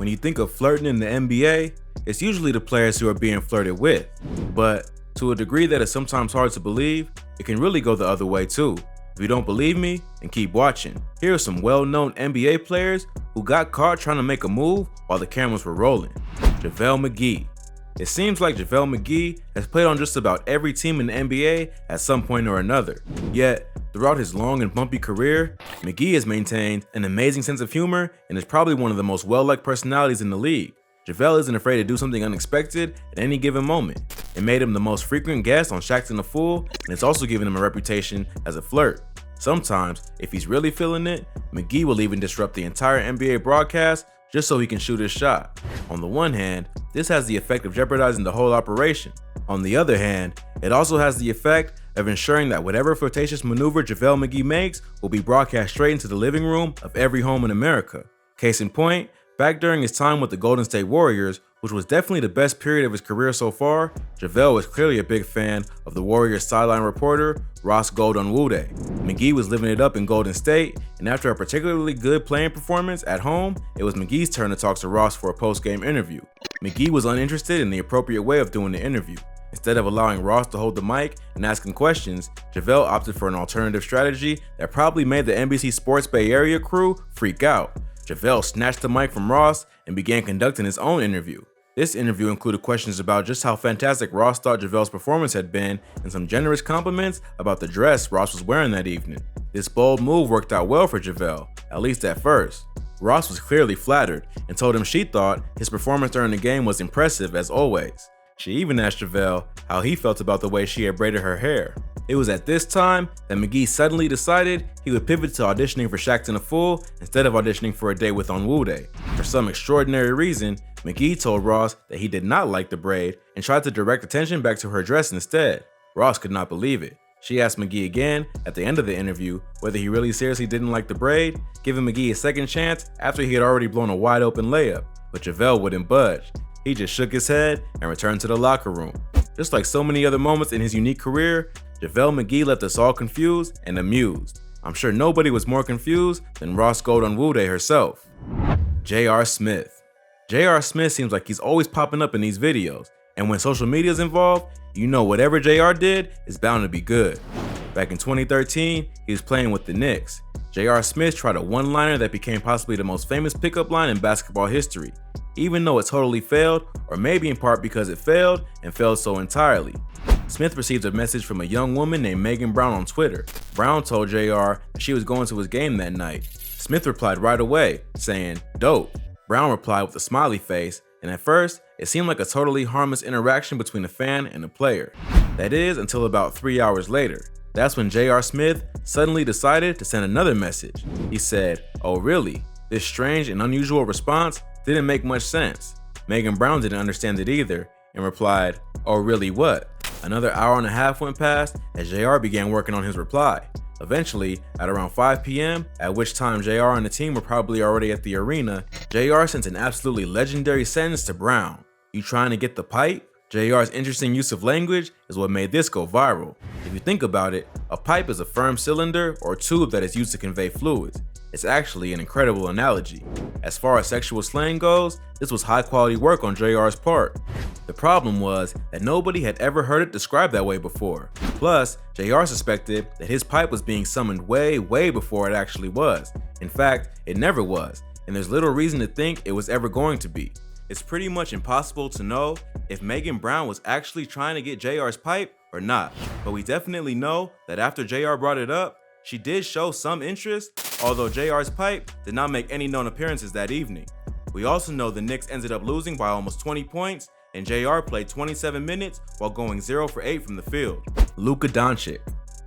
When you think of flirting in the NBA, it's usually the players who are being flirted with. But to a degree that is sometimes hard to believe, it can really go the other way too. If you don't believe me, then keep watching. Here are some well-known NBA players who got caught trying to make a move while the cameras were rolling. JaVale McGee. It seems like JaVale McGee has played on just about every team in the NBA at some point or another. Yet, throughout his long and bumpy career, McGee has maintained an amazing sense of humor and is probably one of the most well-liked personalities in the league. JaVale isn't afraid to do something unexpected at any given moment. It made him the most frequent guest on Shaqtin' a Fool, and it's also given him a reputation as a flirt. Sometimes, if he's really feeling it, McGee will even disrupt the entire NBA broadcast just so he can shoot his shot. On the one hand, this has the effect of jeopardizing the whole operation. On the other hand, it also has the effect of ensuring that whatever flirtatious maneuver JaVale McGee makes will be broadcast straight into the living room of every home in America. Case in point, back during his time with the Golden State Warriors, which was definitely the best period of his career so far, JaVale was clearly a big fan of the Warriors sideline reporter Ross Goldunwude. McGee was living it up in Golden State, and after a particularly good playing performance at home, it was McGee's turn to talk to Ross for a post-game interview. McGee was uninterested in the appropriate way of doing the interview. Instead of allowing Ross to hold the mic and asking questions, JaVale opted for an alternative strategy that probably made the NBC Sports Bay Area crew freak out. JaVale snatched the mic from Ross and began conducting his own interview. This interview included questions about just how fantastic Ross thought JaVale's performance had been and some generous compliments about the dress Ross was wearing that evening. This bold move worked out well for JaVale, at least at first. Ross was clearly flattered and told him she thought his performance during the game was impressive as always. She even asked JaVale how he felt about the way she had braided her hair. It was at this time that McGee suddenly decided he would pivot to auditioning for Shaqtin' a Fool instead of auditioning for a date with Onwude. For some extraordinary reason, McGee told Ross that he did not like the braid and tried to direct attention back to her dress instead. Ross could not believe it. She asked McGee again at the end of the interview whether he really seriously didn't like the braid, giving McGee a second chance after he had already blown a wide open layup, but JaVale wouldn't budge. He just shook his head and returned to the locker room. Just like so many other moments in his unique career, JaVale McGee left us all confused and amused. I'm sure nobody was more confused than Ross Goldunwude herself. J.R. Smith. J.R. Smith seems like he's always popping up in these videos, and when social media is involved, you know whatever JR did is bound to be good. Back in 2013, he was playing with the Knicks. J.R. Smith tried a one-liner that became possibly the most famous pickup line in basketball history, even though it totally failed, or maybe in part because it failed and failed so entirely. Smith received a message from a young woman named Megan Brown on Twitter. Brown told JR that she was going to his game that night. Smith replied right away, saying, "Dope." Brown replied with a smiley face, and at first, it seemed like a totally harmless interaction between a fan and a player. That is, until about 3 hours later. That's when J.R. Smith suddenly decided to send another message. He said, "Oh really?" This strange and unusual response didn't make much sense. Megan Brown didn't understand it either and replied, "Oh really what?" Another hour and a half went past as JR began working on his reply. Eventually, at around 5 p.m., at which time JR and the team were probably already at the arena, JR sent an absolutely legendary sentence to Brown. "You trying to get the pipe?" JR's interesting use of language is what made this go viral. If you think about it, a pipe is a firm cylinder or tube that is used to convey fluids. It's actually an incredible analogy. As far as sexual slang goes, this was high quality work on JR's part. The problem was that nobody had ever heard it described that way before. Plus, JR suspected that his pipe was being summoned way before it actually was. In fact, it never was, and there's little reason to think it was ever going to be. It's pretty much impossible to know if Megan Brown was actually trying to get JR's pipe or not, but we definitely know that after JR brought it up, she did show some interest, although JR's pipe did not make any known appearances that evening. We also know the Knicks ended up losing by almost 20 points, and JR played 27 minutes while going 0 for 8 from the field. Luka Doncic.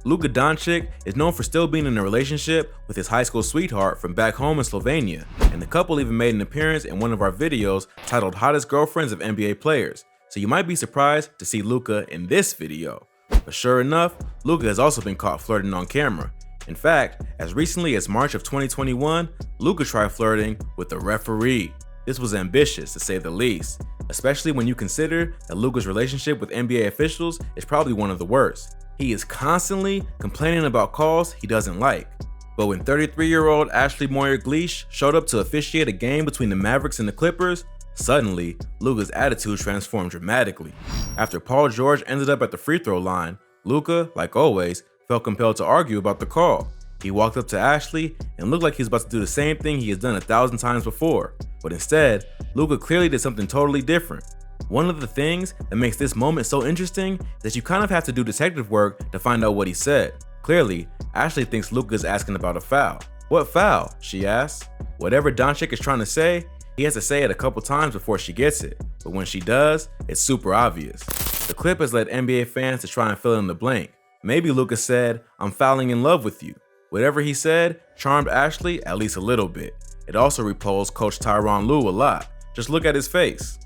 Luka Doncic is known for still being in a relationship with his high school sweetheart from back home in Slovenia, and the couple even made an appearance in one of our videos titled Hottest Girlfriends of NBA Players, so you might be surprised to see Luka in this video. But sure enough, Luka has also been caught flirting on camera. In fact, as recently as March of 2021, Luka tried flirting with the referee. This was ambitious to say the least, especially when you consider that Luka's relationship with NBA officials is probably one of the worst. He is constantly complaining about calls he doesn't like. But when 33-year-old Ashley Moyer-Gleish showed up to officiate a game between the Mavericks and the Clippers, suddenly, Luka's attitude transformed dramatically. After Paul George ended up at the free throw line, Luka, like always, felt compelled to argue about the call. He walked up to Ashley and looked like he was about to do the same thing he has done 1,000 times before, but instead, Luka clearly did something totally different. One of the things that makes this moment so interesting is that you kind of have to do detective work to find out what he said. Clearly, Ashley thinks Luka is asking about a foul. "What foul?" she asks. Whatever Doncic is trying to say, he has to say it a couple times before she gets it, but when she does, it's super obvious. The clip has led NBA fans to try and fill in the blank. Maybe Luka said, "I'm falling in love with you." Whatever he said charmed Ashley at least a little bit. It also repulsed Coach Tyronn Lue a lot. Just look at his face.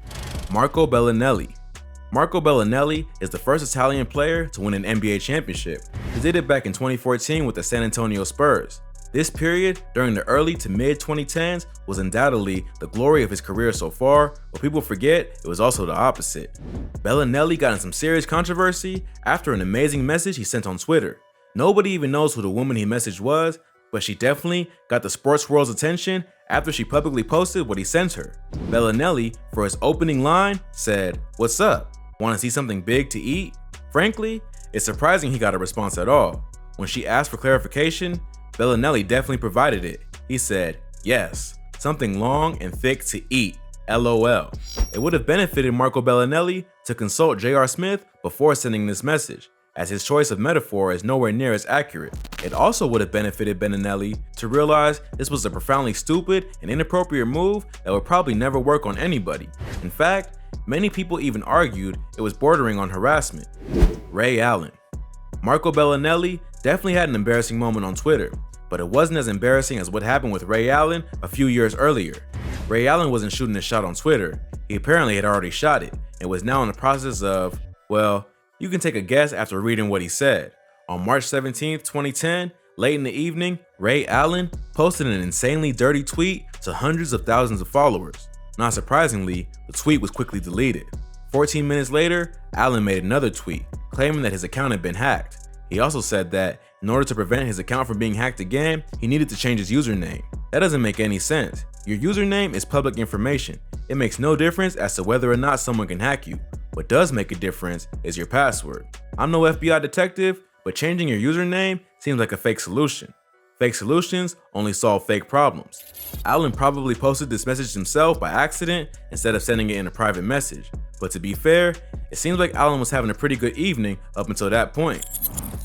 Marco Belinelli. Marco Belinelli is the first Italian player to win an NBA championship. He did it back in 2014 with the San Antonio Spurs. This period, during the early to mid 2010s, was undoubtedly the glory of his career so far, but people forget it was also the opposite. Belinelli got in some serious controversy after an amazing message he sent on Twitter. Nobody even knows who the woman he messaged was, but she definitely got the sports world's attention after she publicly posted what he sent her. Belinelli, for his opening line, said, "What's up? Want to see something big to eat?" Frankly, it's surprising he got a response at all. When she asked for clarification, Belinelli definitely provided it. He said, "Yes, something long and thick to eat, LOL." It would have benefited Marco Belinelli to consult J.R. Smith before sending this message, as his choice of metaphor is nowhere near as accurate. It also would have benefited Belinelli to realize this was a profoundly stupid and inappropriate move that would probably never work on anybody. In fact, many people even argued it was bordering on harassment. Ray Allen. Marco Belinelli definitely had an embarrassing moment on Twitter, but it wasn't as embarrassing as what happened with Ray Allen a few years earlier. Ray Allen wasn't shooting a shot on Twitter. He apparently had already shot it and was now in the process of, well, you can take a guess after reading what he said. On March 17th, 2010, late in the evening, Ray Allen posted an insanely dirty tweet to hundreds of thousands of followers. Not surprisingly, the tweet was quickly deleted. 14 minutes later, Allen made another tweet, claiming that his account had been hacked. He also said that in order to prevent his account from being hacked again, he needed to change his username. That doesn't make any sense. Your username is public information. It makes no difference as to whether or not someone can hack you. What does make a difference is your password. I'm no FBI detective, but changing your username seems like a fake solution. Fake solutions only solve fake problems. Allen probably posted this message himself by accident instead of sending it in a private message. But to be fair, it seems like Allen was having a pretty good evening up until that point.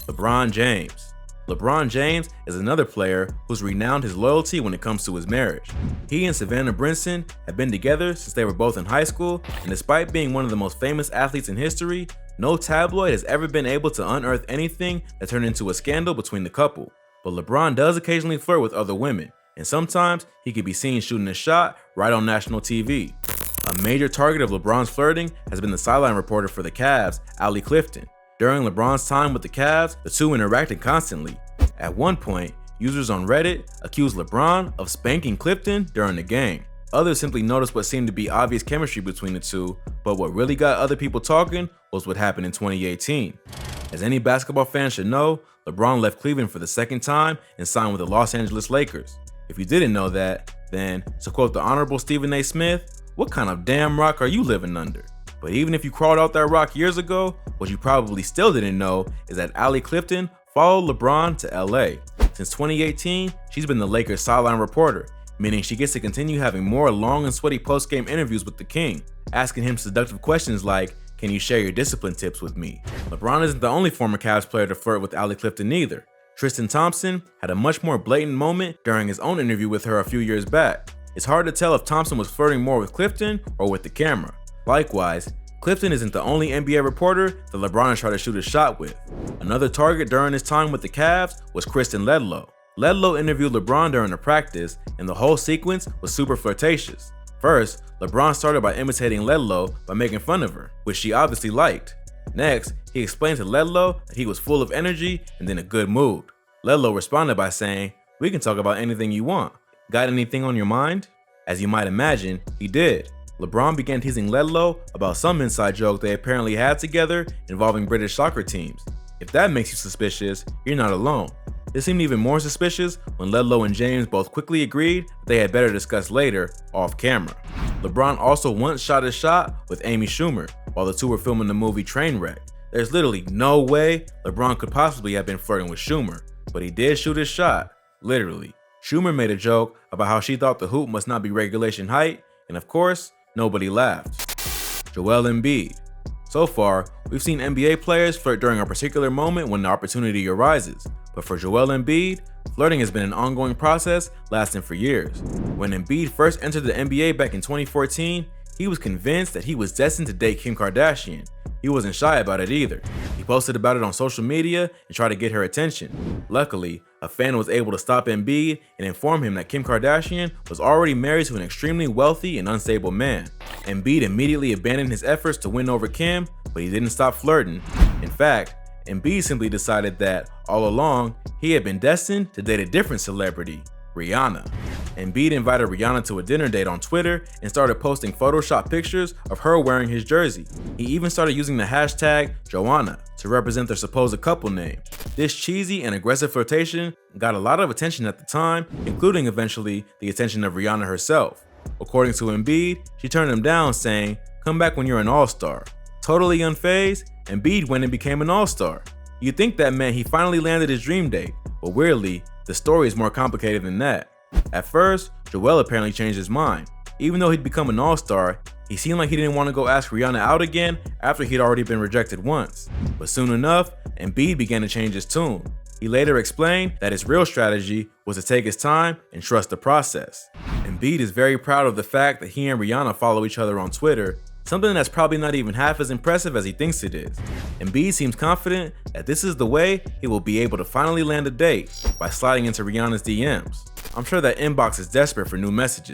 LeBron James. LeBron James is another player who's renowned his loyalty when it comes to his marriage. He and Savannah Brinson have been together since they were both in high school, and despite being one of the most famous athletes in history, no tabloid has ever been able to unearth anything that turned into a scandal between the couple. But LeBron does occasionally flirt with other women, and sometimes he can be seen shooting a shot right on national TV. A major target of LeBron's flirting has been the sideline reporter for the Cavs, Allie Clifton. During LeBron's time with the Cavs, the two interacted constantly. At one point, users on Reddit accused LeBron of spanking Clifton during the game. Others simply noticed what seemed to be obvious chemistry between the two, but what really got other people talking was what happened in 2018. As any basketball fan should know, LeBron left Cleveland for the second time and signed with the Los Angeles Lakers. If you didn't know that, then, to quote the Honorable Stephen A. Smith, what kind of damn rock are you living under? But even if you crawled out that rock years ago, what you probably still didn't know is that Allie Clifton followed LeBron to LA. Since 2018, she's been the Lakers sideline reporter, meaning she gets to continue having more long and sweaty post-game interviews with the King, asking him seductive questions like, "Can you share your discipline tips with me?" LeBron isn't the only former Cavs player to flirt with Allie Clifton either. Tristan Thompson had a much more blatant moment during his own interview with her a few years back. It's hard to tell if Thompson was flirting more with Clifton or with the camera. Likewise, Clifton isn't the only NBA reporter that LeBron has tried to shoot a shot with. Another target during his time with the Cavs was Kristen Ledlow. Ledlow interviewed LeBron during a practice, and the whole sequence was super flirtatious. First, LeBron started by imitating Ledlow by making fun of her, which she obviously liked. Next, he explained to Ledlow that he was full of energy and in a good mood. Ledlow responded by saying, "We can talk about anything you want. Got anything on your mind?" As you might imagine, he did. LeBron began teasing Ledlow about some inside joke they apparently had together involving British soccer teams. If that makes you suspicious, you're not alone. This seemed even more suspicious when Ledlow and James both quickly agreed that they had better discuss later, off camera. LeBron also once shot his shot with Amy Schumer while the two were filming the movie Trainwreck. There's literally no way LeBron could possibly have been flirting with Schumer, but he did shoot his shot, literally. Schumer made a joke about how she thought the hoop must not be regulation height, and of course, nobody laughed. Joel Embiid. So far, we've seen NBA players flirt during a particular moment when the opportunity arises, but for Joel Embiid, flirting has been an ongoing process lasting for years. When Embiid first entered the NBA back in 2014, he was convinced that he was destined to date Kim Kardashian. He wasn't shy about it either. He posted about it on social media and tried to get her attention. Luckily, a fan was able to stop Embiid and inform him that Kim Kardashian was already married to an extremely wealthy and unstable man. Embiid immediately abandoned his efforts to win over Kim, but he didn't stop flirting. In fact, Embiid simply decided that, all along, he had been destined to date a different celebrity, Rihanna. Embiid invited Rihanna to a dinner date on Twitter and started posting Photoshop pictures of her wearing his jersey. He even started using the hashtag Joanna to represent their supposed couple name. This cheesy and aggressive flirtation got a lot of attention at the time, including eventually the attention of Rihanna herself. According to Embiid, she turned him down, saying, "Come back when you're an all-star." Totally unfazed, Embiid went and became an all-star. You'd think that meant he finally landed his dream date, but weirdly, the story is more complicated than that. At first, Joel apparently changed his mind. Even though he'd become an all-star, he seemed like he didn't want to go ask Rihanna out again after he'd already been rejected once. But soon enough, Embiid began to change his tune. He later explained that his real strategy was to take his time and trust the process. Embiid is very proud of the fact that he and Rihanna follow each other on Twitter, something that's probably not even half as impressive as he thinks it is. Embiid seems confident that this is the way he will be able to finally land a date, by sliding into Rihanna's DMs. I'm sure that inbox is desperate for new messages.